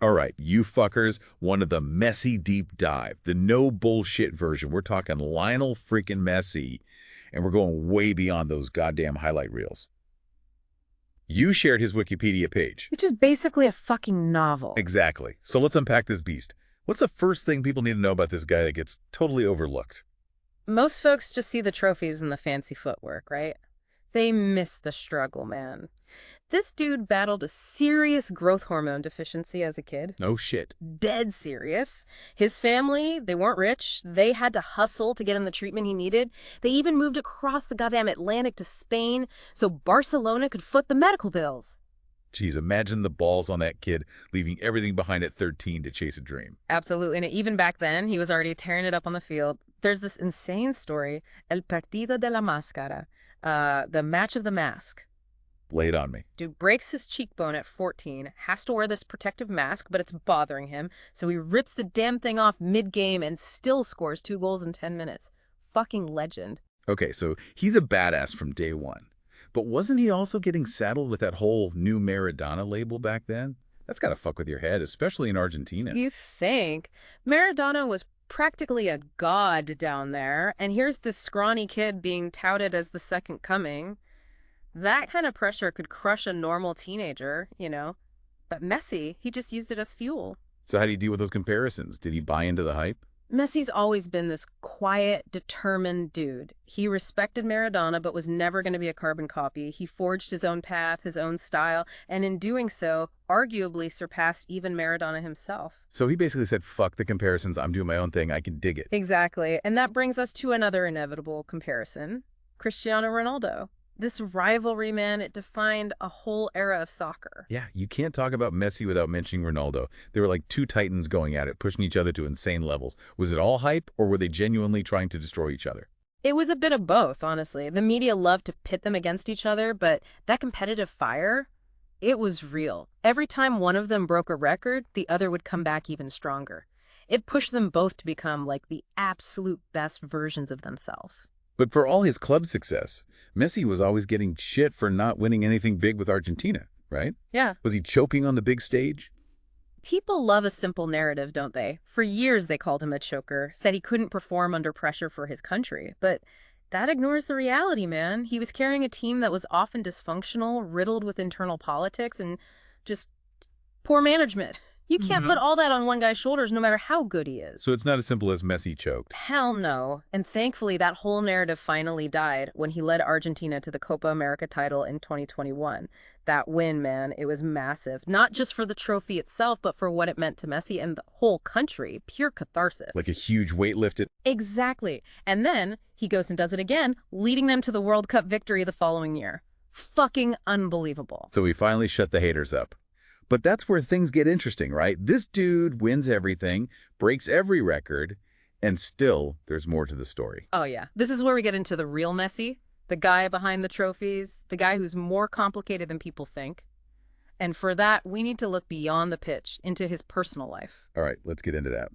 All right, you fuckers, one of the Messi deep dive, the no bullshit version. We're talking Lionel freaking Messi, and we're going way beyond those goddamn highlight reels. You shared his Wikipedia page. Which is basically a fucking novel. Exactly. So let's unpack this beast. What's the first thing people need to know about this guy that gets totally overlooked? Most folks just see the trophies and the fancy footwork, right? They miss the struggle, man. This dude battled a serious growth hormone deficiency as a kid. No shit. Dead serious. His family, they weren't rich. They had to hustle to get him the treatment he needed. They even moved across the goddamn Atlantic to Spain so Barcelona could foot the medical bills. Jeez, imagine the balls on that kid leaving everything behind at 13 to chase a dream. Absolutely. And even back then, he was already tearing it up on the field. There's this insane story, El Partido de la Máscara, the match of the mask. Lay it on me. Dude breaks his cheekbone at 14, has to wear this protective mask, but it's bothering him, so he rips the damn thing off mid-game and still scores 2 goals in 10 minutes. Fucking legend. Okay, so he's a badass from day one. But wasn't he also getting saddled with that whole new Maradona label back then? That's gotta fuck with your head, especially in Argentina. You think? Maradona was practically a god down there, and here's this scrawny kid being touted as the second coming. That kind of pressure could crush a normal teenager, you know. But Messi, he just used it as fuel. So how do you deal with those comparisons? Did he buy into the hype? Messi's always been this quiet, determined dude. He respected Maradona, but was never going to be a carbon copy. He forged his own path, his own style, and in doing so, arguably surpassed even Maradona himself. So he basically said, fuck the comparisons, I'm doing my own thing, I can dig it. Exactly. And that brings us to another inevitable comparison. Cristiano Ronaldo. This rivalry, man, it defined a whole era of soccer. Yeah, you can't talk about Messi without mentioning Ronaldo. They were like two titans going at it, pushing each other to insane levels. Was it all hype, or were they genuinely trying to destroy each other? It was a bit of both, honestly. The media loved to pit them against each other, but that competitive fire, it was real. Every time one of them broke a record, the other would come back even stronger. It pushed them both to become like the absolute best versions of themselves. But for all his club success, Messi was always getting shit for not winning anything big with Argentina, right? Yeah. Was he choking on the big stage? People love a simple narrative, don't they? For years they called him a choker, said he couldn't perform under pressure for his country. But that ignores the reality, man. He was carrying a team that was often dysfunctional, riddled with internal politics, and just poor management. You can't put all that on one guy's shoulders no matter how good he is. So it's not as simple as Messi choked. Hell no. And thankfully, that whole narrative finally died when he led Argentina to the Copa America title in 2021. That win, man, it was massive. Not just for the trophy itself, but for what it meant to Messi and the whole country. Pure catharsis. Like a huge weight lifted. Exactly. And then he goes and does it again, leading them to the World Cup victory the following year. Fucking unbelievable. So he finally shut the haters up. But that's where things get interesting, right? This dude wins everything, breaks every record, and still there's more to the story. Oh, yeah. This is where we get into the real Messi, the guy behind the trophies, the guy who's more complicated than people think. And for that, we need to look beyond the pitch into his personal life. All right, let's get into that.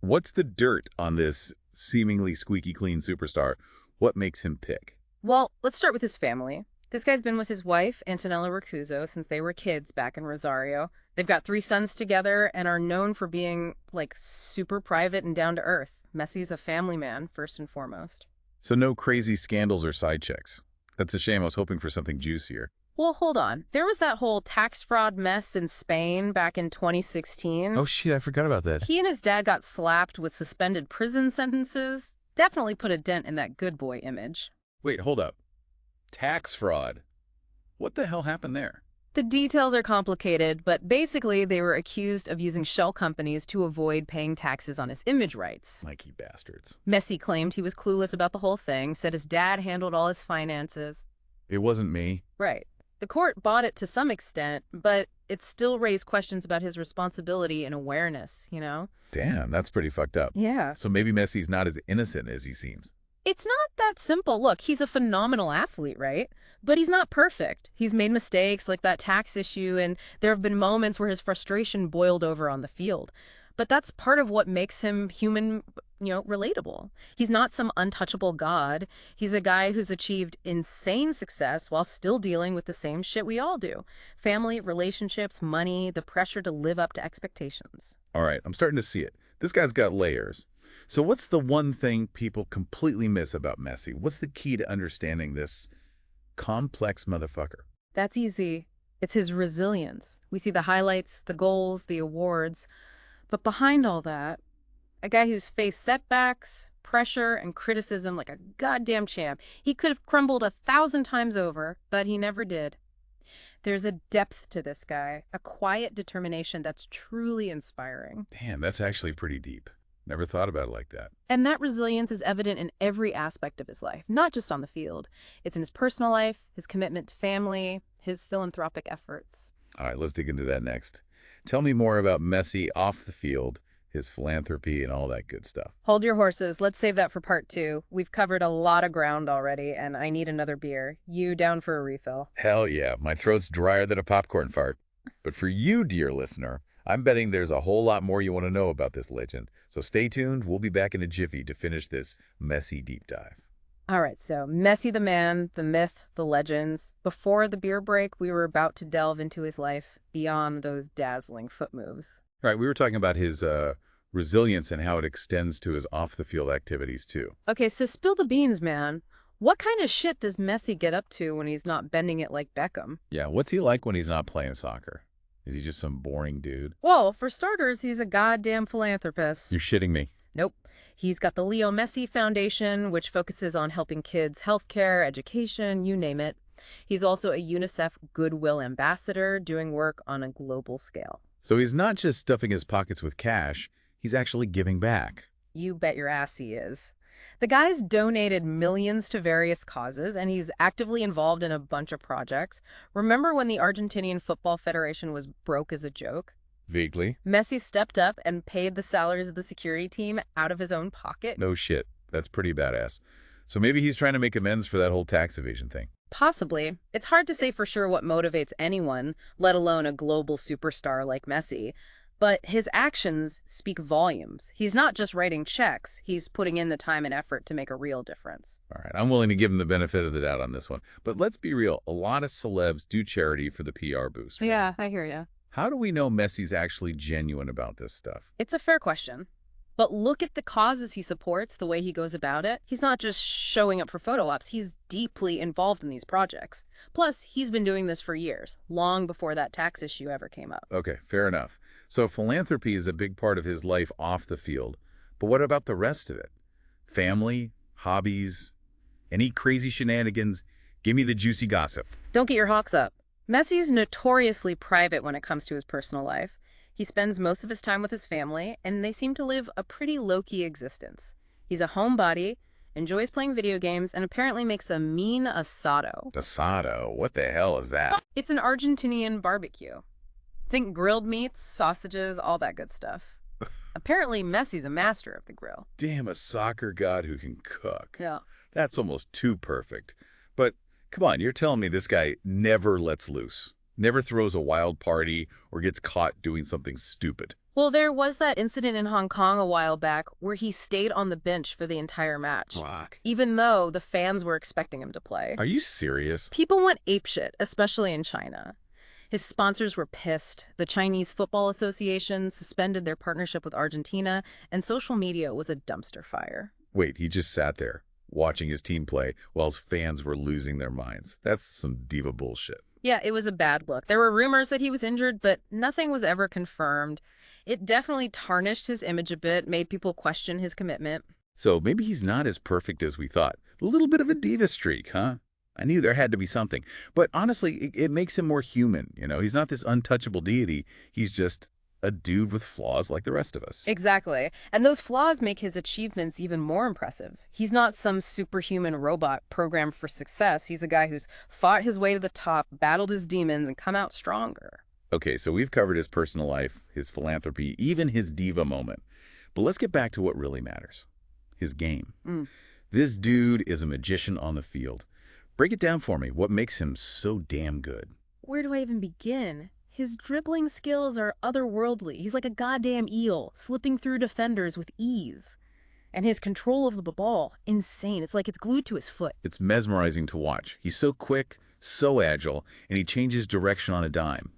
What's the dirt on this seemingly squeaky clean superstar? What makes him pick? Well, let's start with his family. This guy's been with his wife, Antonella Rocuzzo, since they were kids back in Rosario. They've got 3 sons together and are known for being, like, super private and down to earth. Messi's a family man, first and foremost. So no crazy scandals or side checks. That's a shame. I was hoping for something juicier. Well, hold on. There was that whole tax fraud mess in Spain back in 2016. Oh, shit, I forgot about that. He and his dad got slapped with suspended prison sentences. Definitely put a dent in that good boy image. Wait, hold up. Tax fraud. What the hell happened there? The details are complicated, but basically they were accused of using shell companies to avoid paying taxes on his image rights. Mikey bastards. Messi claimed he was clueless about the whole thing, said his dad handled all his finances. It wasn't me. Right. The court bought it to some extent, but it still raised questions about his responsibility and awareness, you know? Damn, that's pretty fucked up. Yeah. So maybe Messi's not as innocent as he seems. It's not that simple. Look, he's a phenomenal athlete, right? But he's not perfect. He's made mistakes like that tax issue, and there have been moments where his frustration boiled over on the field. But that's part of what makes him human, relatable. He's not some untouchable god. He's a guy who's achieved insane success while still dealing with the same shit we all do. Family, relationships, money, the pressure to live up to expectations. All right, I'm starting to see it. This guy's got layers. So what's the one thing people completely miss about Messi? What's the key to understanding this complex motherfucker? That's easy. It's his resilience. We see the highlights, the goals, the awards. But behind all that, a guy who's faced setbacks, pressure, and criticism like a goddamn champ. He could have crumbled 1,000 times over, but he never did. There's a depth to this guy, a quiet determination that's truly inspiring. Damn, that's actually pretty deep. Never thought about it like that. And that resilience is evident in every aspect of his life, not just on the field. It's in his personal life, his commitment to family, his philanthropic efforts. All right, let's dig into that next. Tell me more about Messi off the field, his philanthropy, and all that good stuff. Hold your horses. Let's save that for part 2. We've covered a lot of ground already, and I need another beer. You down for a refill? Hell yeah, my throat's drier than a popcorn fart. But for you, dear listener, I'm betting there's a whole lot more you want to know about this legend. So stay tuned. We'll be back in a jiffy to finish this Messi deep dive. All right, so Messi the man, the myth, the legends. Before the beer break, we were about to delve into his life beyond those dazzling foot moves. All right, we were talking about his resilience and how it extends to his off-the-field activities, too. Okay, so spill the beans, man. What kind of shit does Messi get up to when he's not bending it like Beckham? Yeah, what's he like when he's not playing soccer? Is he just some boring dude? Well, for starters, he's a goddamn philanthropist. You're shitting me. Nope. He's got the Leo Messi Foundation, which focuses on helping kids' healthcare, education, you name it. He's also a UNICEF Goodwill Ambassador, doing work on a global scale. So he's not just stuffing his pockets with cash, he's actually giving back. You bet your ass he is. The guy's donated millions to various causes, and he's actively involved in a bunch of projects. Remember when the Argentinian Football Federation was broke as a joke? Vaguely. Messi stepped up and paid the salaries of the security team out of his own pocket. No shit. That's pretty badass. So maybe he's trying to make amends for that whole tax evasion thing. Possibly. It's hard to say for sure what motivates anyone, let alone a global superstar like Messi. But his actions speak volumes. He's not just writing checks. He's putting in the time and effort to make a real difference. All right, I'm willing to give him the benefit of the doubt on this one. But let's be real. A lot of celebs do charity for the PR boost. Yeah, I hear you. How do we know Messi's actually genuine about this stuff? It's a fair question. But look at the causes he supports, the way he goes about it. He's not just showing up for photo ops. He's deeply involved in these projects. Plus, he's been doing this for years, long before that tax issue ever came up. Okay, fair enough. So philanthropy is a big part of his life off the field. But what about the rest of it? Family, hobbies, any crazy shenanigans? Give me the juicy gossip. Don't get your hawks up. Messi's notoriously private when it comes to his personal life. He spends most of his time with his family, and they seem to live a pretty low-key existence. He's a homebody, enjoys playing video games, and apparently makes a mean asado. Asado? What the hell is that? It's an Argentinian barbecue. Think grilled meats, sausages, all that good stuff. Apparently, Messi's a master of the grill. Damn, a soccer god who can cook. Yeah. That's almost too perfect. But come on, you're telling me this guy never lets loose, never throws a wild party or gets caught doing something stupid. Well, there was that incident in Hong Kong a while back where he stayed on the bench for the entire match, Fuck. even though the fans were expecting him to play. Are you serious? People went apeshit, especially in China. His sponsors were pissed. The Chinese Football Association suspended their partnership with Argentina, and social media was a dumpster fire. Wait, he just sat there watching his team play while his fans were losing their minds. That's some diva bullshit. Yeah, it was a bad look. There were rumors that he was injured, but nothing was ever confirmed. It definitely tarnished his image a bit, made people question his commitment. So maybe he's not as perfect as we thought. A little bit of a diva streak, huh? I knew there had to be something. But honestly, it makes him more human. You know, he's not this untouchable deity. He's just a dude with flaws like the rest of us. Exactly. And those flaws make his achievements even more impressive. He's not some superhuman robot programmed for success. He's a guy who's fought his way to the top, battled his demons, and come out stronger. Okay, so we've covered his personal life, his philanthropy, even his diva moment. But let's get back to what really matters. His game. This dude is a magician on the field. Break it down for me. What makes him so damn good? Where do I even begin? His dribbling skills are otherworldly. He's like a goddamn eel, slipping through defenders with ease. And his control of the ball, insane. It's like it's glued to his foot. It's mesmerizing to watch. He's so quick, so agile, and he changes direction on a dime.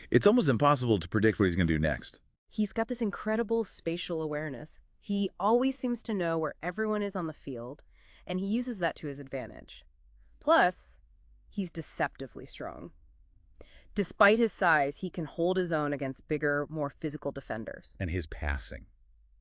It's almost impossible to predict what he's going to do next. He's got this incredible spatial awareness. He always seems to know where everyone is on the field, and he uses that to his advantage. Plus, he's deceptively strong. Despite his size, he can hold his own against bigger, more physical defenders. And his passing.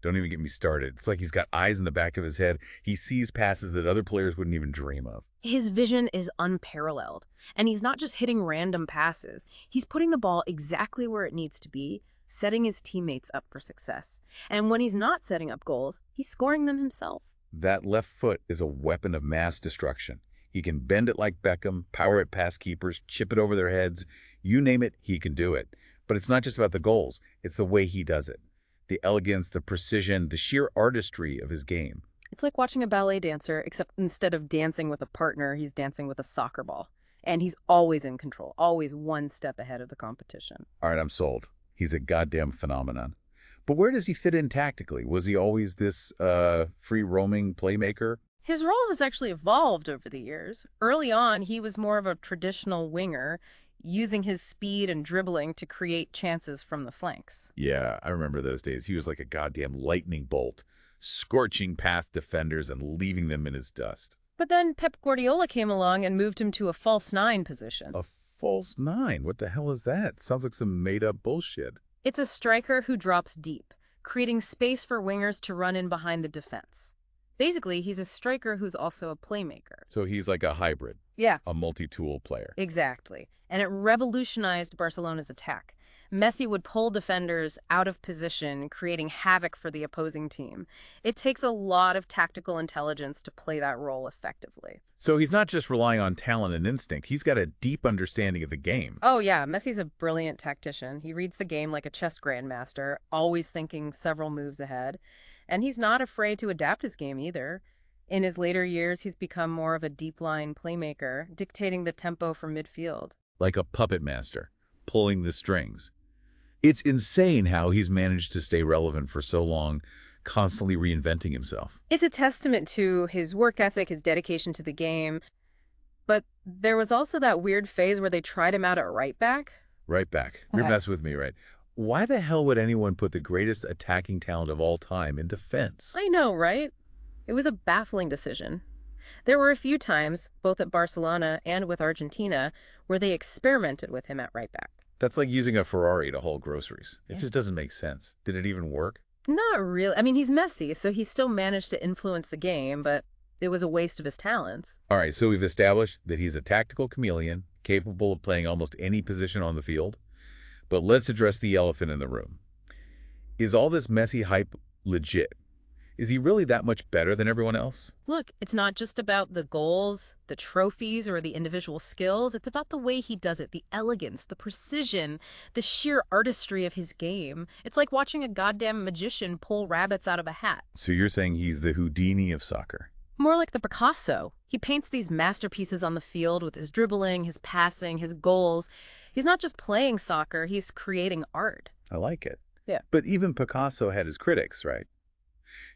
Don't even get me started. It's like he's got eyes in the back of his head. He sees passes that other players wouldn't even dream of. His vision is unparalleled, and he's not just hitting random passes. He's putting the ball exactly where it needs to be, setting his teammates up for success. And when he's not setting up goals, he's scoring them himself. That left foot is a weapon of mass destruction. He can bend it like Beckham, power it past keepers, chip it over their heads. You name it, he can do it. But it's not just about the goals. It's the way he does it. The elegance, the precision, the sheer artistry of his game. It's like watching a ballet dancer, except instead of dancing with a partner, he's dancing with a soccer ball. And he's always in control, always one step ahead of the competition. All right, I'm sold. He's a goddamn phenomenon. But where does he fit in tactically? Was he always this free-roaming playmaker? His role has actually evolved over the years. Early on, he was more of a traditional winger, using his speed and dribbling to create chances from the flanks. Yeah, I remember those days. He was like a goddamn lightning bolt, scorching past defenders and leaving them in his dust. But then Pep Guardiola came along and moved him to a false nine position. A false nine? What the hell is that? Sounds like some made-up bullshit. It's a striker who drops deep, creating space for wingers to run in behind the defense. Basically, he's a striker who's also a playmaker. So he's like a hybrid. Yeah. A multi-tool player. Exactly. And it revolutionized Barcelona's attack. Messi would pull defenders out of position, creating havoc for the opposing team. It takes a lot of tactical intelligence to play that role effectively. So he's not just relying on talent and instinct. He's got a deep understanding of the game. Oh yeah, Messi's a brilliant tactician. He reads the game like a chess grandmaster, always thinking several moves ahead. And he's not afraid to adapt his game either. In his later years, he's become more of a deep-line playmaker, dictating the tempo from midfield. Like a puppet master, pulling the strings. It's insane how he's managed to stay relevant for so long, constantly reinventing himself. It's a testament to his work ethic, his dedication to the game. But there was also that weird phase where they tried him out at right back. Right back. You're messing with me, right? Why the hell would anyone put the greatest attacking talent of all time in defense? I know, right? It was a baffling decision. There were a few times, both at Barcelona and with Argentina, where they experimented with him at right back. That's like using a Ferrari to haul groceries. It just doesn't make sense. Did it even work? Not really. I mean, he's Messi, so he still managed to influence the game, but it was a waste of his talents. All right, so we've established that he's a tactical chameleon, capable of playing almost any position on the field. But let's address the elephant in the room. Is all this Messi hype legit? Is he really that much better than everyone else? Look, it's not just about the goals, the trophies, or the individual skills. It's about the way he does it, the elegance, the precision, the sheer artistry of his game. It's like watching a goddamn magician pull rabbits out of a hat. So you're saying he's the Houdini of soccer? More like the Picasso. He paints these masterpieces on the field with his dribbling, his passing, his goals. He's not just playing soccer, he's creating art. I like it. Yeah. But even Picasso had his critics, right?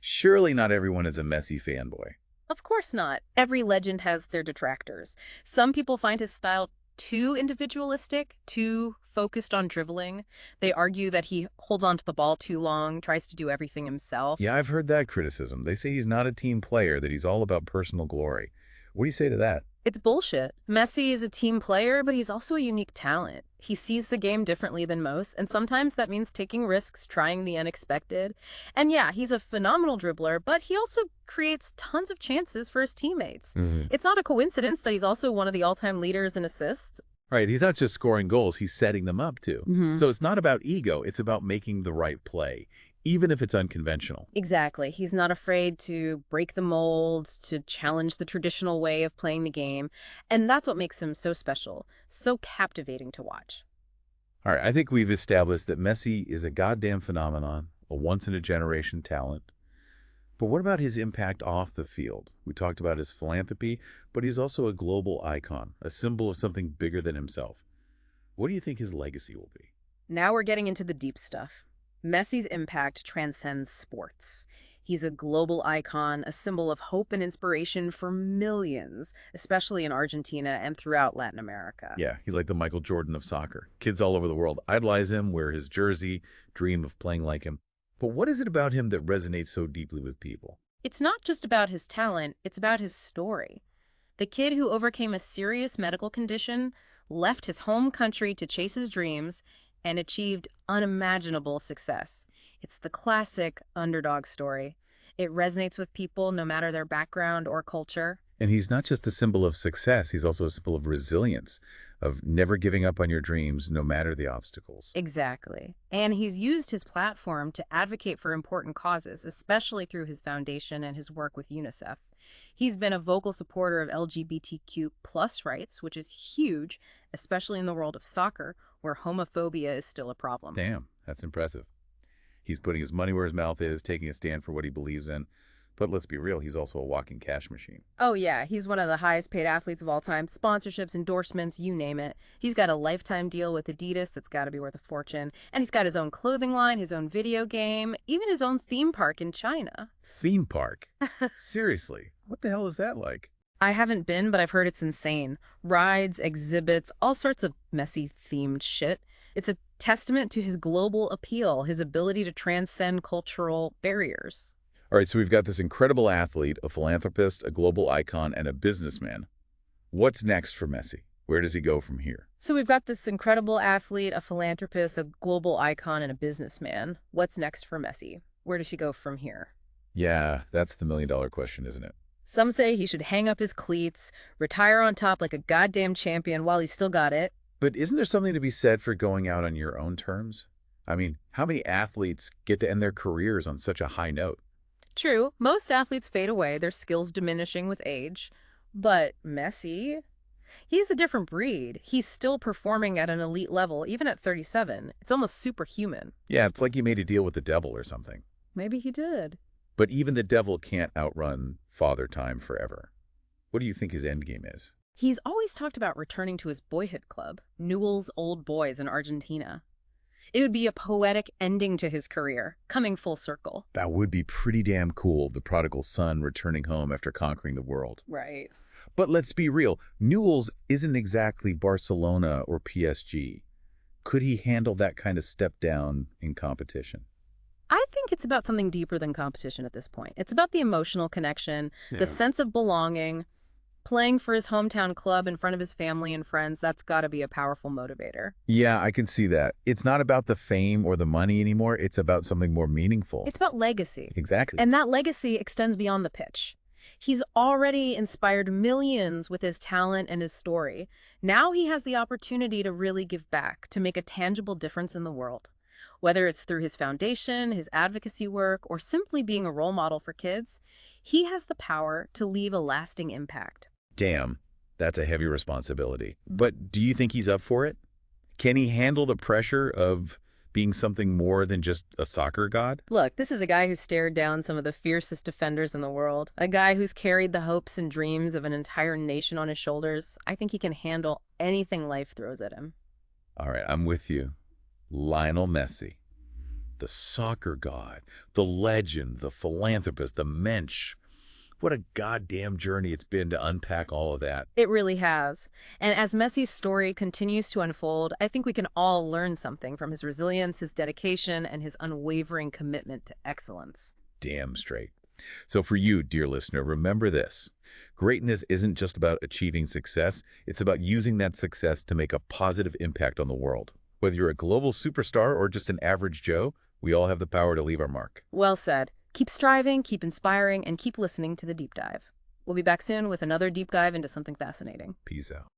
Surely not everyone is a Messi fanboy. Of course not. Every legend has their detractors. Some people find his style too individualistic, too focused on dribbling. They argue that he holds on to the ball too long, tries to do everything himself. Yeah, I've heard that criticism. They say he's not a team player, that he's all about personal glory. What do you say to that? It's bullshit. Messi is a team player, but he's also a unique talent. He sees the game differently than most, and sometimes that means taking risks, trying the unexpected. And yeah, he's a phenomenal dribbler, but he also creates tons of chances for his teammates. It's not a coincidence that he's also one of the all-time leaders in assists. Right, he's not just scoring goals, he's setting them up too. So it's not about ego, it's about making the right play, even if it's unconventional. Exactly. He's not afraid to break the mold, to challenge the traditional way of playing the game. And that's what makes him so special, so captivating to watch. All right, I think we've established that Messi is a goddamn phenomenon, a once-in-a-generation talent. But what about his impact off the field? We talked about his philanthropy, but he's also a global icon, a symbol of something bigger than himself. What do you think his legacy will be? Now we're getting into the deep stuff. Messi's impact transcends sports. He's a global icon, a symbol of hope and inspiration for millions, especially in Argentina and throughout Latin America. Yeah, he's like the Michael Jordan of soccer. Kids all over the world idolize him, wear his jersey, dream of playing like him. But what is it about him that resonates so deeply with people? It's not just about his talent, it's about his story. The kid who overcame a serious medical condition, left his home country to chase his dreams, and achieved unimaginable success. It's the classic underdog story. It resonates with people no matter their background or culture. And he's not just a symbol of success, he's also a symbol of resilience, of never giving up on your dreams no matter the obstacles. Exactly. And he's used his platform to advocate for important causes, especially through his foundation and his work with UNICEF. He's been a vocal supporter of LGBTQ plus rights, which is huge, especially in the world of soccer, where homophobia is still a problem. Damn, that's impressive. He's putting his money where his mouth is, taking a stand for what he believes in. But let's be real, he's also a walking cash machine. Oh yeah, he's one of the highest paid athletes of all time. Sponsorships, endorsements, you name it. He's got a lifetime deal with Adidas that's got to be worth a fortune. And he's got his own clothing line, his own video game, even his own theme park in China. Theme park? Seriously, what the hell is that like? I haven't been, but I've heard it's insane. Rides, exhibits, all sorts of Messi-themed shit. It's a testament to his global appeal, his ability to transcend cultural barriers. All right, so we've got this incredible athlete, a philanthropist, a global icon, and a businessman. What's next for Messi? Where does he go from here? So we've got this incredible athlete, a philanthropist, a global icon, and a businessman. What's next for Messi? Where does she go from here? Yeah, that's the million-dollar question, isn't it? Some say he should hang up his cleats, retire on top like a goddamn champion while he's still got it. But isn't there something to be said for going out on your own terms? I mean, how many athletes get to end their careers on such a high note? True, most athletes fade away, their skills diminishing with age. But Messi, he's a different breed. He's still performing at an elite level, even at 37. It's almost superhuman. Yeah, it's like he made a deal with the devil or something. Maybe he did. But even the devil can't outrun Father Time forever. What do you think his end game is? He's always talked about returning to his boyhood club, Newell's Old Boys in Argentina. It would be a poetic ending to his career, coming full circle. That would be pretty damn cool, the prodigal son returning home after conquering the world. Right. But let's be real, Newell's isn't exactly Barcelona or PSG. Could he handle that kind of step down in competition? I think it's about something deeper than competition at this point. It's about the emotional connection, the sense of belonging. Playing for his hometown club in front of his family and friends, that's got to be a powerful motivator. Yeah, I can see that. It's not about the fame or the money anymore. It's about something more meaningful. It's about legacy. Exactly. And that legacy extends beyond the pitch. He's already inspired millions with his talent and his story. Now he has the opportunity to really give back, to make a tangible difference in the world. Whether it's through his foundation, his advocacy work, or simply being a role model for kids, he has the power to leave a lasting impact. Damn, that's a heavy responsibility. But do you think he's up for it? Can he handle the pressure of being something more than just a soccer god? Look, this is a guy who stared down some of the fiercest defenders in the world. A guy who's carried the hopes and dreams of an entire nation on his shoulders. I think he can handle anything life throws at him. All right, I'm with you. Lionel Messi, the soccer god, the legend, the philanthropist, the mensch. What a goddamn journey it's been to unpack all of that. It really has. And as Messi's story continues to unfold, I think we can all learn something from his resilience, his dedication, and his unwavering commitment to excellence. Damn straight. So for you, dear listener, remember this. Greatness isn't just about achieving success. It's about using that success to make a positive impact on the world. Whether you're a global superstar or just an average Joe, we all have the power to leave our mark. Well said. Keep striving, keep inspiring, and keep listening to The Deep Dive. We'll be back soon with another deep dive into something fascinating. Peace out.